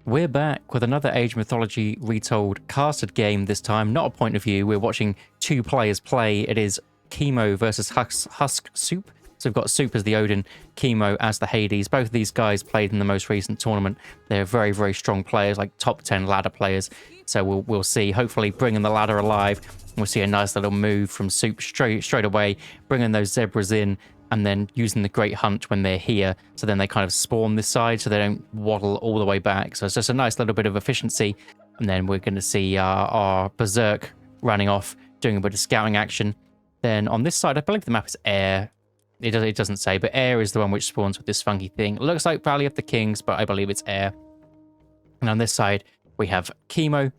We're back with another Age of Mythology Retold casted game this time, not a point of view. We're watching two players play. It is Chemo versus Husk Soup. So we've got Soup as the Odin, Chemo as the Hades. Both of these guys played in the most recent tournament. They're very, very strong players, like top 10 ladder players. So we'll see, hopefully bringing the ladder alive. We'll see a nice little move from Soup straight away, bringing those zebras in, and then using the Great Hunt when they're here. So then they kind of spawn this side so they don't waddle all the way back. So it's just a nice little bit of efficiency. And then we're going to see our Berserk running off, doing a bit of scouting action. Then on this side, I believe the map is Air. It doesn't say, but Air is the one which spawns with this funky thing. It looks like Valley of the Kings, but I believe it's Air. And on this side, we have Chemo.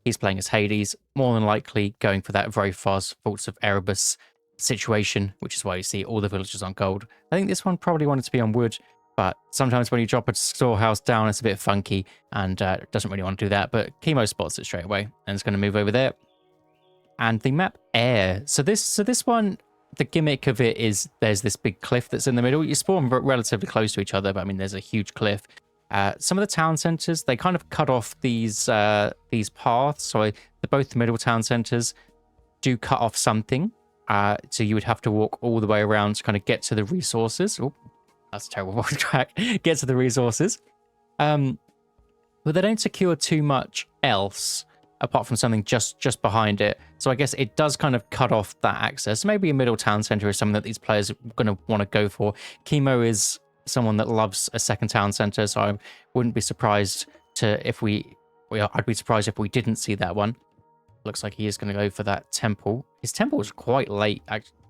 He's playing as Hades, more than likely going for that very fast Vaults of Erebus situation, which is why you see all the villagers on gold. I think this one probably wanted to be on wood, but sometimes when you drop a storehouse down, it's a bit funky and doesn't really want to do that. But Chemo spots it straight away and it's going to move over there. And the map Air. So this one, the gimmick of it is there's this big cliff that's in the middle. You spawn relatively close to each other, but I mean there's a huge cliff. Some of the town centers, they kind of cut off these paths. So both the middle town centers do cut off something. So you would have to walk all the way around to kind of get to the resources. Oh, that's a terrible track. Get to the resources. But they don't secure too much else apart from something just behind it. So I guess it does kind of cut off that access. Maybe a middle town center is something that these players are going to want to go for. Chemo is someone that loves a second town center, so I wouldn't be surprised I'd be surprised if we didn't see that one. Looks like he is going to go for that temple. His temple is quite late,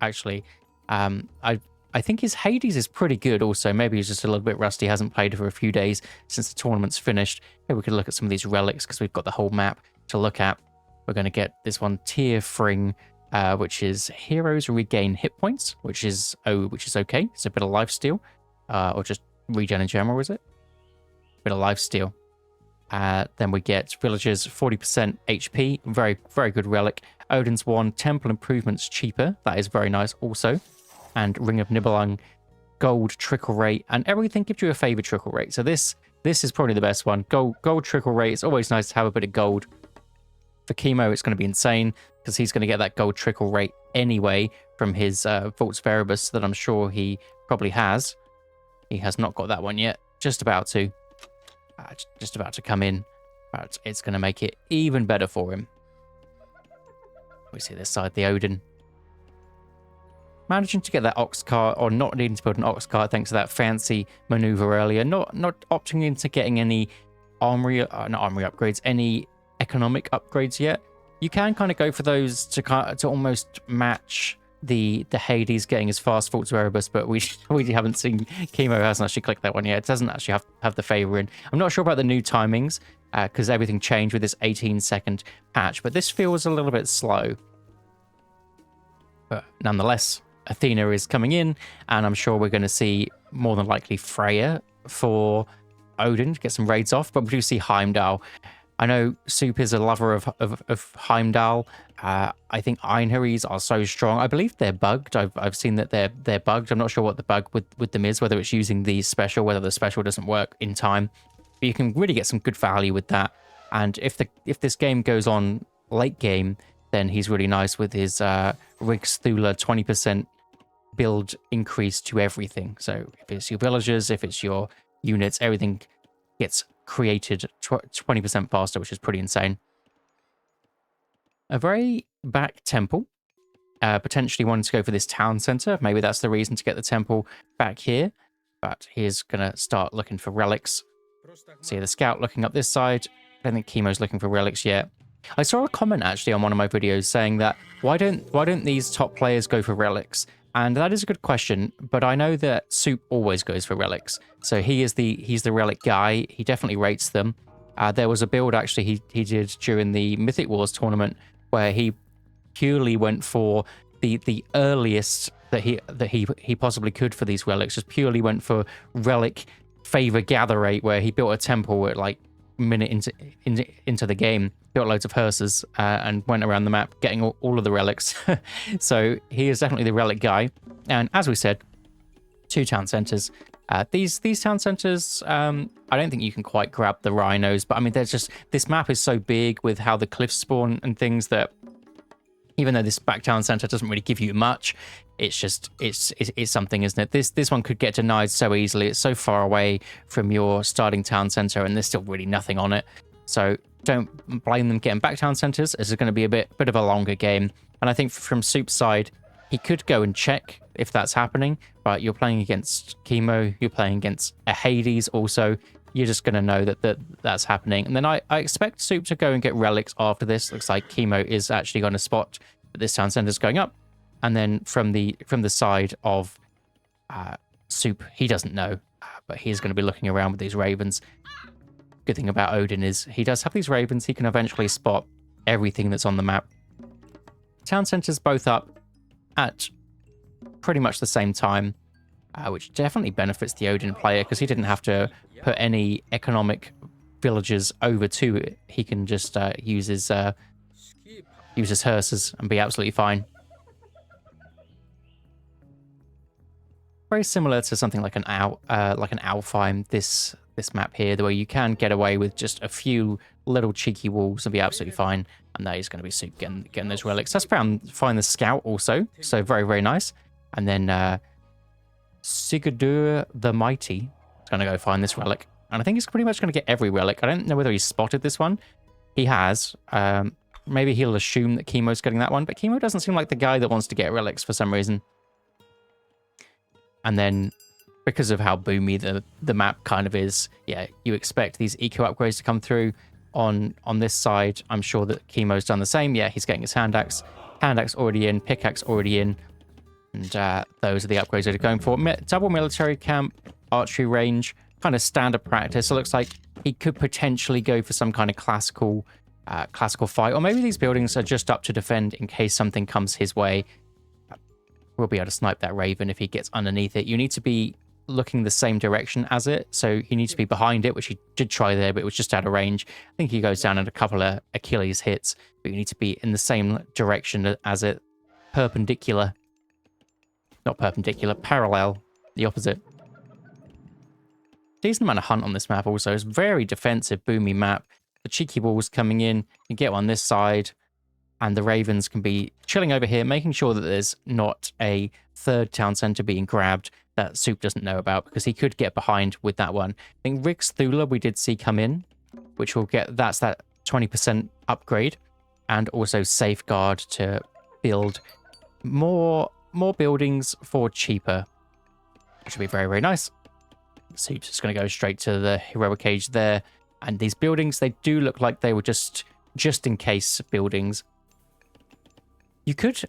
actually. I think his Hades is pretty good also. Maybe he's just a little bit rusty. Hasn't played for a few days since the tournament's finished. Maybe we could look at some of these relics because we've got the whole map to look at. We're going to get this one, Tier Fring, which is heroes regain hit points, which is okay. It's a bit of lifesteal, or just regen in general, is it? Bit of lifesteal. Then we get villagers 40% HP, very, very good relic. Odin's Wand, temple improvements cheaper, that is very nice also. And Ring of Nibelung, gold trickle rate, and everything gives you a favor trickle rate. So this is probably the best one. Gold trickle rate, it's always nice to have a bit of gold. For Chemo, it's going to be insane because he's going to get that gold trickle rate anyway from his Vaults of Erebus that I'm sure he probably has. He has not got that one yet, just about to come in, but it's going to make it even better for him. We see this side, the Odin. Managing to get that ox cart, or not needing to build an ox cart thanks to that fancy maneuver earlier. Not opting into getting any not armory upgrades, any economic upgrades yet. You can kind of go for those to almost match the Hades getting his fast Vaults of Erebus, but we haven't seen. Chemo hasn't actually clicked that one yet. It doesn't actually have the favor in. I'm not sure about the new timings because everything changed with this 18-second patch, but this feels a little bit slow. But nonetheless, Athena is coming in, and I'm sure we're going to see more than likely Freya for Odin to get some raids off, but we do see Heimdall. I know Soup is a lover of Heimdall. I think Einherjes are so strong. I believe they're bugged. I've seen that they're bugged. I'm not sure what the bug with them is, whether it's using the special, whether the special doesn't work in time. But you can really get some good value with that. And if this game goes on late game, then he's really nice with his Rigsthula 20% build increase to everything. So if it's your villagers, if it's your units, everything gets created 20% faster, which is pretty insane. A very back temple, potentially wanting to go for this town center. Maybe that's the reason to get the temple back here, but he's gonna start looking for relics. See the scout looking up this side. I don't think Chemo's looking for relics yet. I saw a comment actually on one of my videos saying that why don't these top players go for relics? And that is a good question, but I know that Soup always goes for relics. So he's the relic guy. He definitely rates them. There was a build actually he did during the Mythic Wars tournament where he purely went for the earliest that he possibly could for these relics. Just purely went for relic favor gather rate, where he built a temple at like minute into the game, built loads of hearses and went around the map getting all of the relics. So he is definitely the relic guy. And as we said, 2 town centers, These town centers, I don't think you can quite grab the rhinos, but I mean, there's just, this map is so big with how the cliffs spawn and things that even though this back town center doesn't really give you much, it's just, it's something, isn't it? This one could get denied so easily. It's so far away from your starting town center and there's still really nothing on it. So don't blame them getting back town centers. This is going to be a bit of a longer game. And I think from Soup's side, he could go and check if that's happening, but you're playing against Chemo, you're playing against a Hades also. You're just going to know that that's happening. And then I expect Soup to go and get relics after this. Looks like Chemo is actually going to spot that this town center is going up. And then from the side of Soup, he doesn't know, but he's going to be looking around with these ravens. Good thing about Odin is he does have these ravens. He can eventually spot everything that's on the map. Town centers both up at pretty much the same time, which definitely benefits the Odin player because he didn't have to put any economic villages over to it. He can just use his hearses and be absolutely fine. Very similar to something like an Alfheim, this map here, the way you can get away with just a few little cheeky walls and be absolutely fine. And there he's going to be Soup getting those relics. That's fine the scout also, so very, very nice. And then Sigurdur the Mighty is going to go find this relic. And I think he's pretty much going to get every relic. I don't know whether he's spotted this one. He has. Maybe he'll assume that Chemo's getting that one, but Chemo doesn't seem like the guy that wants to get relics for some reason. And then, because of how boomy the map kind of is, yeah, you expect these eco upgrades to come through on this side. I'm sure that Chemo's done the same. Yeah, he's getting his hand axe already in, pickaxe already in. And those are the upgrades that are going for. Double military camp, archery range, kind of standard practice. So it looks like he could potentially go for some kind of classical fight. Or maybe these buildings are just up to defend in case something comes his way. We'll be able to snipe that raven if he gets underneath it. You need to be looking the same direction as it. So you need to be behind it, which he did try there, but it was just out of range. I think he goes down at a couple of Achilles hits, but you need to be in the same direction as it. Perpendicular. Not perpendicular, parallel, the opposite. Decent amount of hunt on this map also. It's very defensive, boomy map. The cheeky walls coming in, you get on this side, and the ravens can be chilling over here, making sure that there's not a third town center being grabbed that Soup doesn't know about, because he could get behind with that one. I think Rig's Thula we did see come in, which will get, that's that 20% upgrade, and also Safeguard to build more buildings for cheaper, which will be very, very nice. Soup's just going to go straight to the heroic age there. And these buildings, they do look like they were just in case buildings. You could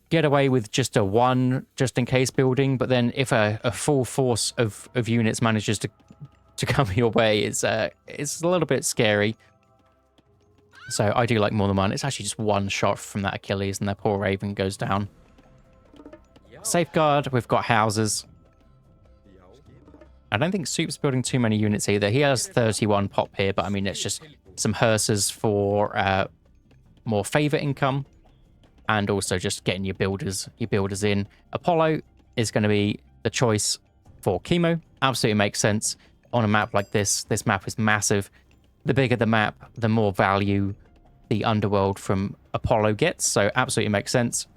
get away with just a one just in case building, but then if a full force of units manages to come your way, it's a little bit scary. So I do like more than one. It's actually just one shot from that Achilles and that poor raven goes down. Safeguard, we've got houses. I don't think Soup's building too many units either. He has 31 pop here, but I mean, it's just some hearses for more favor income, and also just getting your builders in. Apollo is going to be the choice for Chemo. Absolutely makes sense on a map like this. This map is massive. The bigger the map, the more value the underworld from Apollo gets. So absolutely makes sense.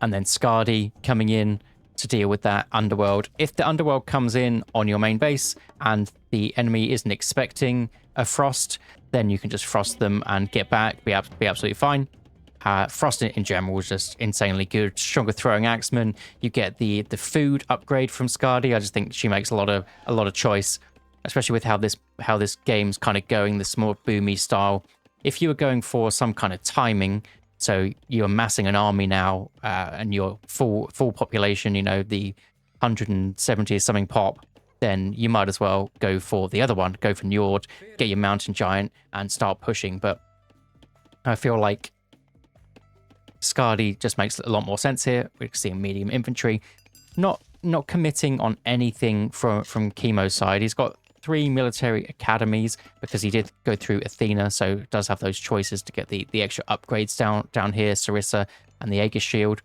And then Skadi coming in to deal with that underworld. If the underworld comes in on your main base and the enemy isn't expecting a frost, then you can just frost them and get back, be absolutely fine. Frost in general is just insanely good. Stronger throwing axeman. You get the food upgrade from Skadi. I just think she makes a lot of choice, especially with how this game's kind of going, this more boomy style. If you were going for some kind of timing, so you're amassing an army now, and your full population, you know, the 170 something pop, then you might as well go for the other one. Go for Njord, get your mountain giant, and start pushing. But I feel like Skadi just makes a lot more sense here. We're seeing medium infantry, not committing on anything from Chemo's side. He's got 3 military academies because he did go through Athena, so does have those choices to get the extra upgrades down here, Sarissa and the Aegis shield.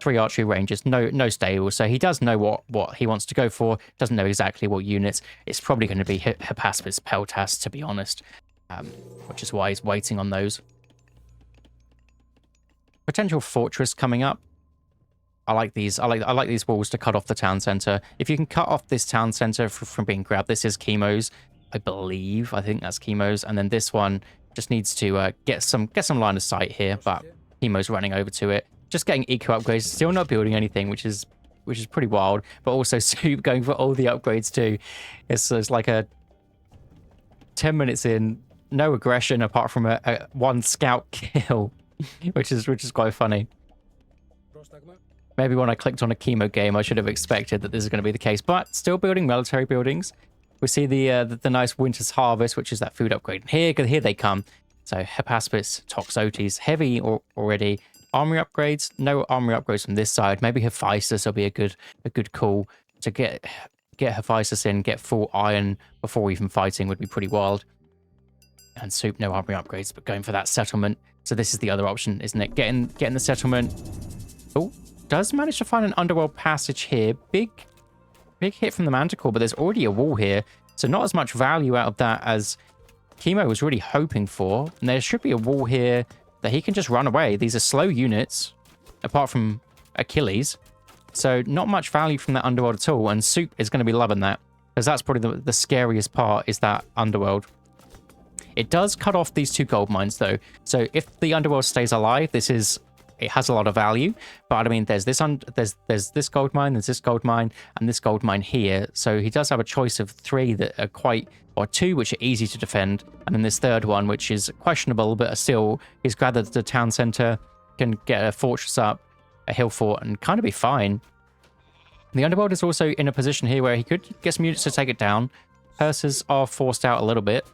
3 archery ranges, no stables. So he does know what he wants to go for, doesn't know exactly what units. It's probably going to be Hippaspis Peltas, to be honest, which is why he's waiting on those. Potential fortress coming up. I like these. I like these walls to cut off the town center. If you can cut off this town center from being grabbed, this is Chemo's, I believe. I think that's Chemo's, and then this one just needs to get some line of sight here. But Chemo's running over to it, just getting eco upgrades, still not building anything, which is pretty wild. But also Soup going for all the upgrades too. It's like a 10 minutes in, no aggression apart from a 1 scout kill, which is quite funny. Maybe when I clicked on a Chemo game, I should have expected that this is going to be the case, but still building military buildings. We see the nice Winter's Harvest, which is that food upgrade. Here they come. So Hippaspis, Toxotes, heavy already. Armory upgrades, no armory upgrades from this side. Maybe Hephaestus will be a good call to get Hephaestus in, get full iron before even fighting would be pretty wild. And Soup, no armory upgrades, but going for that settlement. So this is the other option, isn't it? Getting the settlement. Oh. Does manage to find an underworld passage here. Big hit from the Manticore, but there's already a wall here. So not as much value out of that as Chemo was really hoping for. And there should be a wall here that he can just run away. These are slow units, apart from Achilles. So not much value from that underworld at all. And Soup is going to be loving that, because that's probably the scariest part, is that underworld. It does cut off these 2 gold mines, though. So if the underworld stays alive, it has a lot of value, but I mean, there's this this gold mine, there's this gold mine, and this gold mine here. So he does have a choice of 3 that are or 2 which are easy to defend, and then this 3rd one which is questionable, but still he's gathered the town center, can get a fortress up, a hill fort, and kind of be fine. The underworld is also in a position here where he could get some units to take it down. Hearses are forced out a little bit,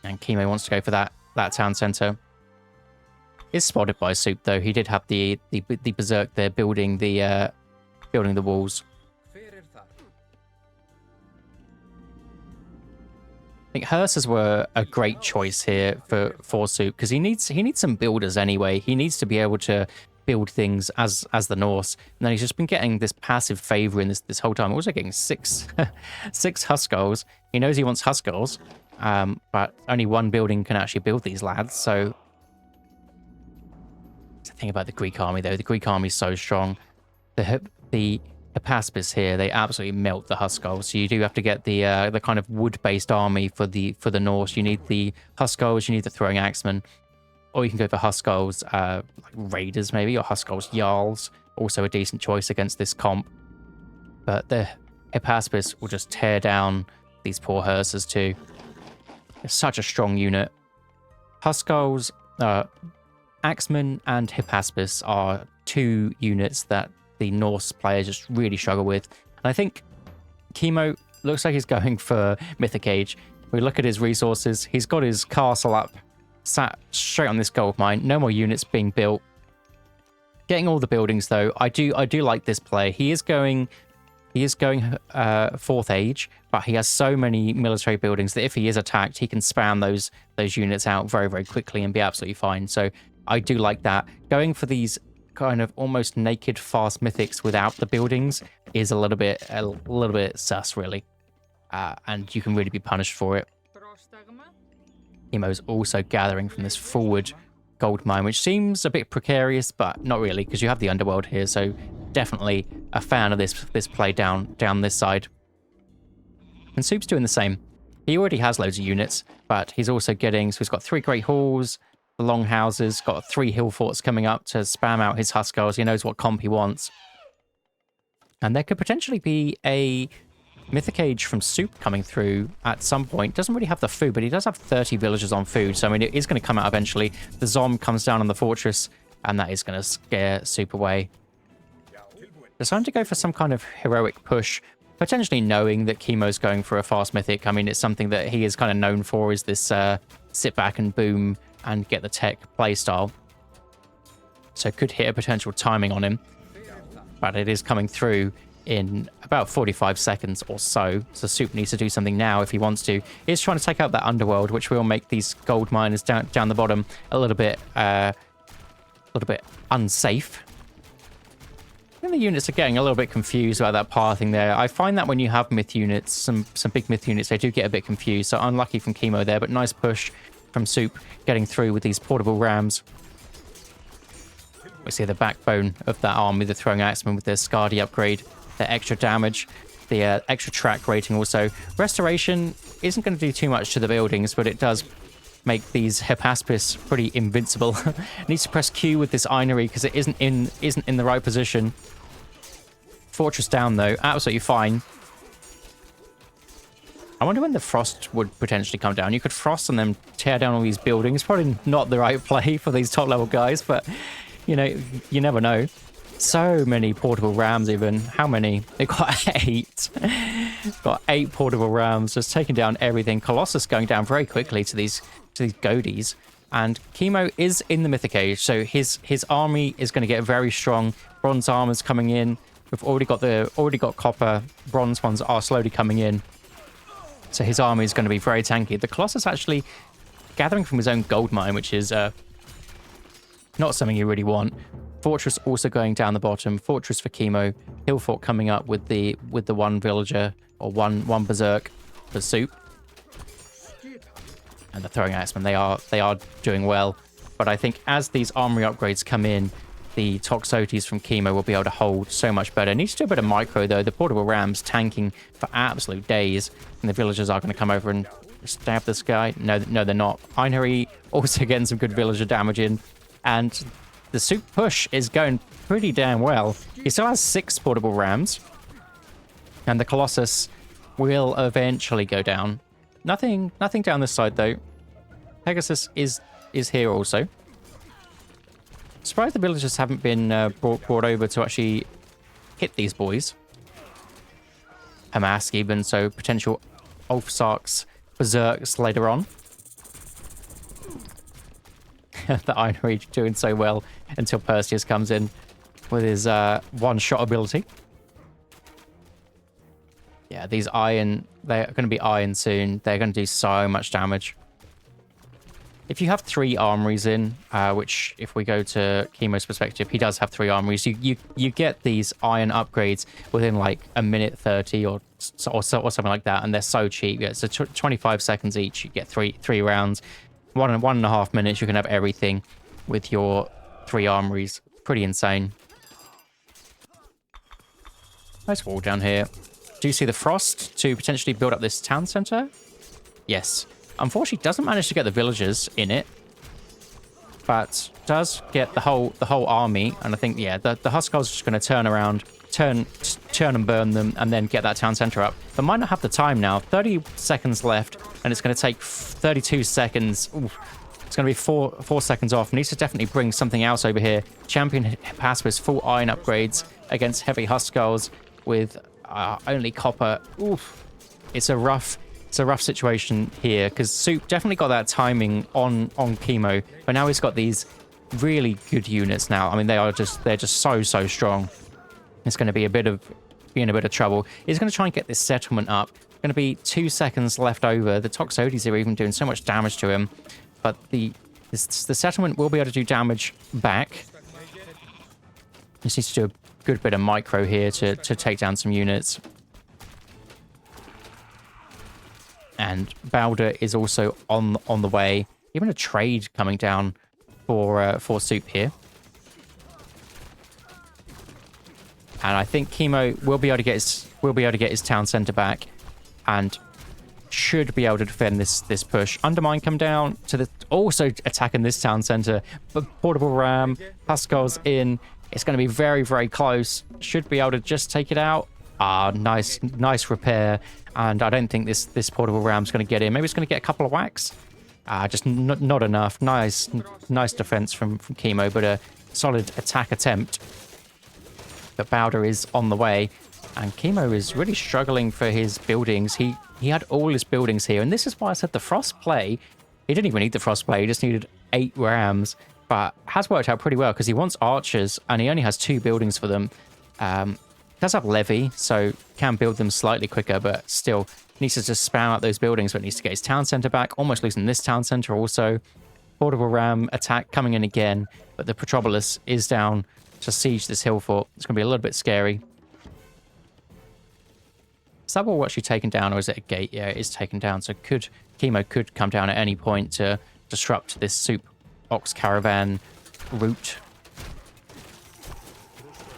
and Chemo wants to go for that town center. Is spotted by Soup, though. He did have the berserk there building the walls. I think hearses were a great choice here for Soup, because he needs some builders anyway. He needs to be able to build things as the Norse, and then he's just been getting this passive favor in this whole time. Also getting 6 Huskarls. He knows he wants Huskarls. But only 1 building can actually build these lads, so the thing about the Greek army, though. The Greek army is so strong. The Hippaspis here, they absolutely melt the Huskarls. So you do have to get the kind of wood-based army for the Norse. You need the Huskarls, you need the throwing axemen, or you can go for Huskarls, like raiders maybe, or Huskarls Jarls. Also a decent choice against this comp. But the Hippaspis will just tear down these poor hearses too. It's such a strong unit. Huskarls, Axemen and Hippaspis are 2 units that the Norse players just really struggle with. And I think Chemo looks like he's going for Mythic Age. We look at his resources. He's got his castle up, sat straight on this gold mine. No more units being built. Getting all the buildings, though. I do like this play. He is going 4th Age, but he has so many military buildings that if he is attacked, he can spam those units out very, very quickly and be absolutely fine. So I do like that. Going for these kind of almost naked fast mythics without the buildings is a little bit sus, really. And you can really be punished for it. Chemo's also gathering from this forward gold mine, which seems a bit precarious, but not really, because you have the underworld here, so definitely a fan of this play down this side. And Soup's doing the same. He already has loads of units, but he's also getting, so he's got 3 great halls, the long houses, got 3 hill forts coming up to spam out his Huskarls. He knows what comp he wants. And there could potentially be a Mythic Age from Soup coming through at some point. Doesn't really have the food, but he does have 30 villagers on food, so I mean, it is going to come out eventually. The Zom comes down on the fortress, and that is going to scare Soup away. Deciding to go for some kind of heroic push, potentially knowing that Chemo's going for a fast mythic. I mean, it's something that he is kind of known for, is this sit back and boom and get the tech playstyle. So could hit a potential timing on him, but it is coming through in about 45 seconds or so. So Soup needs to do something now if he wants to. He's trying to take out that underworld, which will make these gold miners down the bottom a little bit little bit unsafe. I think the units are getting a little bit confused about that pathing there. I find that when you have myth units, some big myth units, they do get a bit confused. So unlucky from Chemo there, but nice push from Soup getting through with these portable rams. We see the backbone of that army, the throwing axemen with their Scardy upgrade, their extra damage, the extra track rating also. Restoration isn't going to do too much to the buildings, but it does make these Hephaspis pretty invincible. Needs to press Q with this Einery because it isn't in the right position. Fortress down though, absolutely fine. I wonder when the frost would potentially come down. You could frost and then tear down all these buildings. Probably not the right play for these top level guys, but you know, you never know. So many portable rams even. How many? They've got 8. Got 8 portable rams, just taking down everything. Colossus going down very quickly to these Goaties. And Chemo is in the Mythic Age, so his army is going to get very strong. Bronze armor's coming in. We've already got copper. Bronze ones are slowly coming in. So his army is going to be very tanky. The Colossus actually gathering from his own gold mine, which is not something you really want. Fortress also going down the bottom. Fortress for Chemo. Hill Fort coming up with the one villager or one berserk for Soup. And the throwing axemen, they are doing well. But I think as these armory upgrades come in, the Toxotes from Chemo will be able to hold so much better. Needs to do a bit of micro though. The portable rams tanking for absolute days. And the villagers are going to come over and stab this guy. No, they're not. Einherry also getting some good villager damage in. And the Soup push is going pretty damn well. He still has 6 portable rams. And the Colossus will eventually go down. Nothing down this side though. Pegasus is here also. Surprised the villagers haven't been brought over to actually hit these boys. Hamask even, so potential Ulfsarks, Berserks later on. The Iron Reach doing so well until Perseus comes in with his one-shot ability. Yeah, these iron, they're going to be iron soon. They're going to do so much damage. If you have 3 armories in, which if we go to Chemo's perspective, he does have 3 armories. You get these iron upgrades within like a minute 30 or something like that, and they're so cheap. Yeah, so 25 seconds each. You get three rounds. 1.5 minutes. You can have everything with your 3 armories. Pretty insane. Nice wall down here. Do you see the frost to potentially build up this town center? Yes. Unfortunately, doesn't manage to get the villagers in it, but does get the whole army. And I think, yeah, the Huskarls are just going to turn around, turn and burn them, and then get that town center up. But might not have the time now. 30 seconds left, and it's going to take 32 seconds. Ooh, it's going to be four seconds off. Needs to definitely bring something else over here. Champion Hephaspis full iron upgrades against heavy Huskarls with only copper. Oof, it's a rough situation here because Soup definitely got that timing on Chemo, but now he's got these really good units now. I mean, they're just so strong. It's going to be in a bit of trouble. He's going to try and get this settlement up. Going to be 2 seconds left over. The Toxotes are even doing so much damage to him, but the settlement will be able to do damage back. Just needs to do a good bit of micro here to take down some units. And Balder is also on the way. Even a trade coming down for Soup here. And I think Chemo will be able to get his town center back, and should be able to defend this push. Undermine come down to the also attacking this town center. But portable ram, Pascal's in. It's going to be very close. Should be able to just take it out. Ah, nice repair. And I don't think this portable ram's going to get in. Maybe it's going to get a couple of whacks. Just not enough. Nice defense from Chemo, but a solid attack attempt. But Balder is on the way, and Chemo is really struggling for his buildings. He had all his buildings here, and this is why I said the frost play. He didn't even need the frost play. He just needed 8 rams, but has worked out pretty well because he wants archers, and he only has 2 buildings for them. Does have levy, so can build them slightly quicker, but still needs to just spam out those buildings, but needs to get his town center back. Almost losing this town center also. Portable ram attack coming in again, but the Petropolis is down to siege this hill fort. It's going to be a little bit scary. Is that wall actually taken down, or is it a gate? Yeah, it is taken down. So Chemo could come down at any point to disrupt this Soup Ox Caravan route.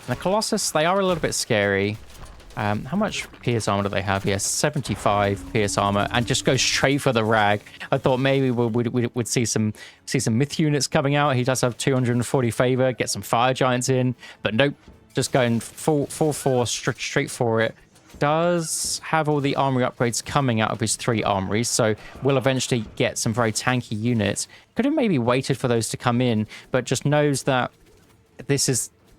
And the Colossus, they are a little bit scary. How much pierce armor do they have? Yes, 75 pierce armor, and just go straight for the Rag. I thought maybe we'd see some myth units coming out. He does have 240 favor, get some fire giants in, but nope, just going full force straight for it. Does have all the armory upgrades coming out of his 3 armories, so we'll eventually get some very tanky units. Could have maybe waited for those to come in, but just knows that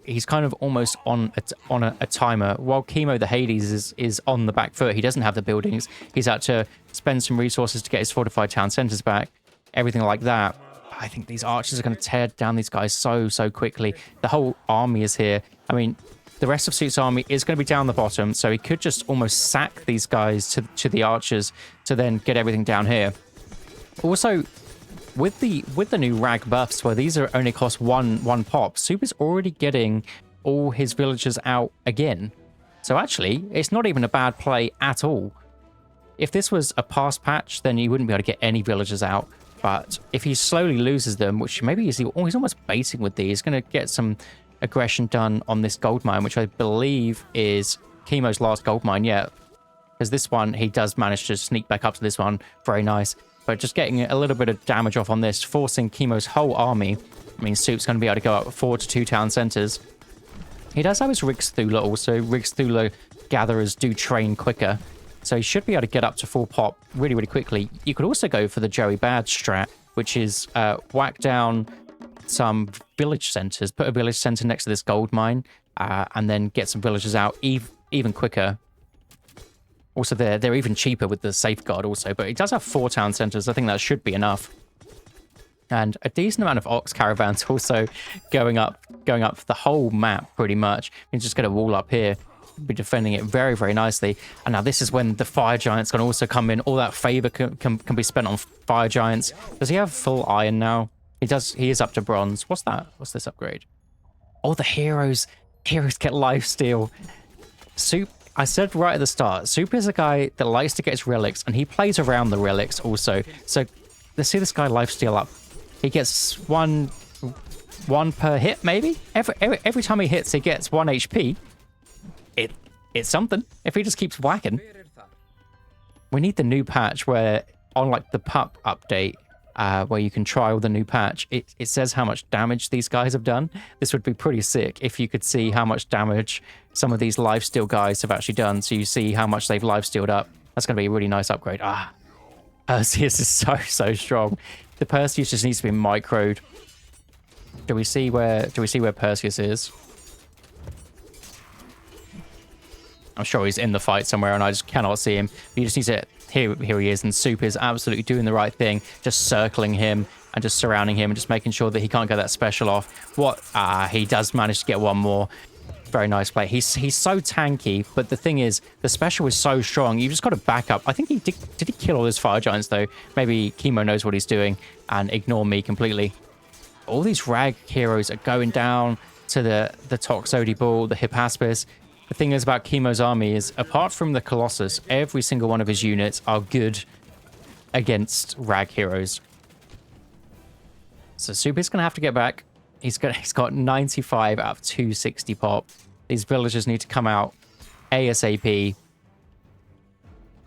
he's kind of almost on a timer. While Chemo the Hades is on the back foot, he doesn't have the buildings. He's had to spend some resources to get his fortified town centers back, everything like that. I think these archers are going to tear down these guys so quickly. The whole army is here. I mean, the rest of Soup's army is going to be down the bottom, so he could just almost sack these guys to the archers to then get everything down here. Also, with the new Rag buffs, where these are only cost one pop, Soup is already getting all his villagers out again. So actually, it's not even a bad play at all. If this was a past patch, then you wouldn't be able to get any villagers out. But if he slowly loses them, which maybe he's almost baiting with these, he's going to get some aggression done on this gold mine, which I believe is Chemo's last gold mine yet. Because this one, he does manage to sneak back up to this one. Very nice. But just getting a little bit of damage off on this, forcing Chemo's whole army. I mean, Soup's going to be able to go up 4 to 2 town centers. He does have his Rigsthula also. Rigsthula gatherers do train quicker. So he should be able to get up to full pop really quickly. You could also go for the Joey Bad strat, which is whack down some village centers, put a village center next to this gold mine, and then get some villagers out even quicker. Also, they're even cheaper with the safeguard also, but it does have 4 town centers. I think that should be enough. And a decent amount of ox caravans also going up the whole map pretty much. You can just get a wall up here, be defending it very nicely. And now this is when the fire giants can also come in. All that favor can be spent on fire giants. Does he have full iron now? He does. He is up to bronze. What's that? What's this upgrade? Oh, the heroes get lifesteal. Soup, I said right at the start, Soup is a guy that likes to get his relics, and he plays around the relics also. So let's see this guy lifesteal up. He gets one per hit, maybe? Every time he hits, he gets 1 HP. It's something. If he just keeps whacking. We need the new patch where, on like the pup update, where you can trial the new patch, it says how much damage these guys have done. This would be pretty sick if you could see how much damage some of these lifesteal guys have actually done. So you see how much they've lifestealed up. That's going to be a really nice upgrade. Perseus is so strong. The Perseus just needs to be microed. Do we see where Perseus is? I'm sure he's in the fight somewhere and I just cannot see him. But you just need to... Here he is, and Soup is absolutely doing the right thing. Just circling him and just surrounding him and just making sure that he can't get that special off. He does manage to get one more. Very nice play. He's so tanky, but the thing is, the special is so strong. You've just got to back up. I think he did he kill all those fire giants, though? Maybe Chemo knows what he's doing and ignore me completely. All these Rag heroes are going down to the Toxodyl Bull, the Hippaspis. The thing is about Chemo's army is, apart from the Colossus, every single one of his units are good against Rag heroes. So Soup is going to have to get back. He's got 95 out of 260 pop. These villagers need to come out ASAP.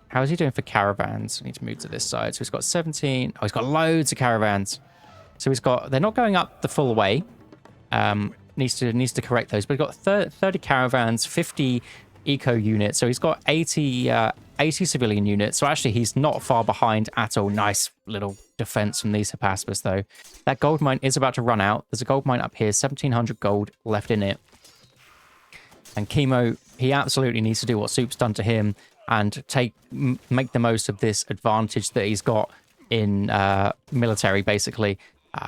How is he doing for caravans? I need to move to this side. So he's got 17. Oh, he's got loads of caravans. So they're not going up the full way. Needs to correct those. But he's got 30 caravans, 50 eco units. So he's got 80 civilian units. So actually, he's not far behind at all. Nice little defense from these Hippaspis, though. That gold mine is about to run out. There's a gold mine up here, 1,700 gold left in it. And Chemo, he absolutely needs to do what Soup's done to him and make the most of this advantage that he's got in military, basically.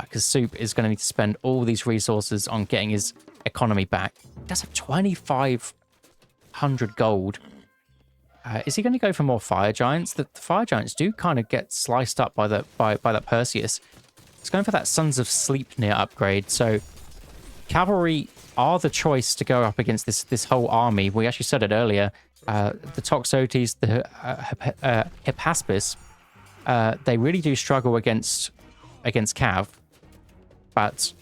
Because Soup is going to need to spend all these resources on getting his economy back. He does have 2,500 gold. Is he going to go for more fire giants? The fire giants do kind of get sliced up by that Perseus. It's going for that Sons of Sleipnir upgrade. So cavalry are the choice to go up against this whole army. We actually said it earlier. The Toxotes, the Hippaspis, they really do struggle against Cav. But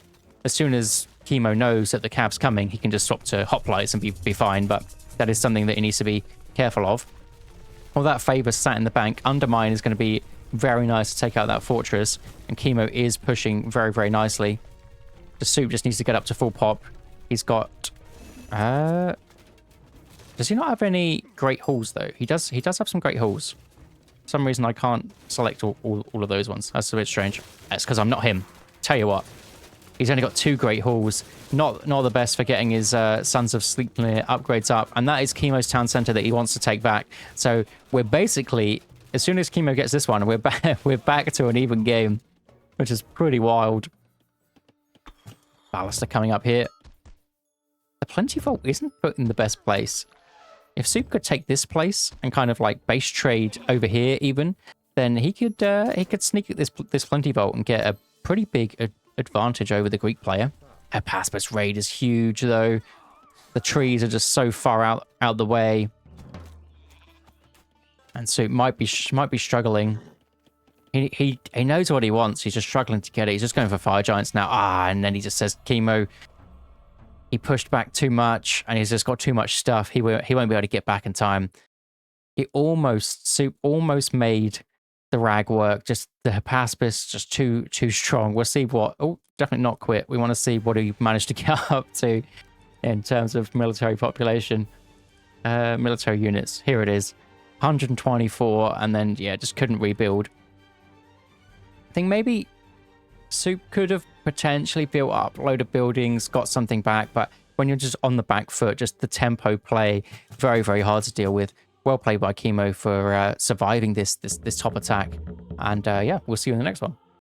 as soon as Chemo knows that the Cav's coming, he can just swap to Hoplites and be fine. But that is something that he needs to be careful of. All that favor sat in the bank. Undermine is going to be very nice to take out that fortress. And Chemo is pushing very, very nicely. The Soup just needs to get up to full pop. He's got... does he not have any great hauls, though? He does have some great hauls. For some reason, I can't select all of those ones. That's a bit strange. That's because I'm not him. Tell you what. He's only got 2 great hauls. Not the best for getting his Sons of Sleipnir upgrades up. And that is Chemo's town center that he wants to take back. So we're basically... As soon as Chemo gets this one, we're back to an even game. Which is pretty wild. Ballaster coming up here. The Plenty Vault isn't put in the best place. If Soup could take this place and kind of like base trade over here even, then he could sneak at this Plenty Vault and get a pretty big advantage over the Greek player. Hippaspis raid is huge though. The trees are just so far out the way. And Soup might be struggling. He knows what he wants. He's just struggling to get it. He's just going for Fire Giants now. And then he just says, Chemo, he pushed back too much and he's just got too much stuff. He won't be able to get back in time. Soup almost made the Rag work. Just the Hippaspis just too strong. We'll see what... Oh, definitely not quit. We want to see what he managed to get up to in terms of military population. Military units. Here it is. 124 and then, yeah, just couldn't rebuild. I think maybe Soup could have potentially built up a load of buildings, got something back, but when you're just on the back foot, just the tempo play, very, very hard to deal with. Well played by Chemo for surviving this top attack. And yeah, we'll see you in the next one.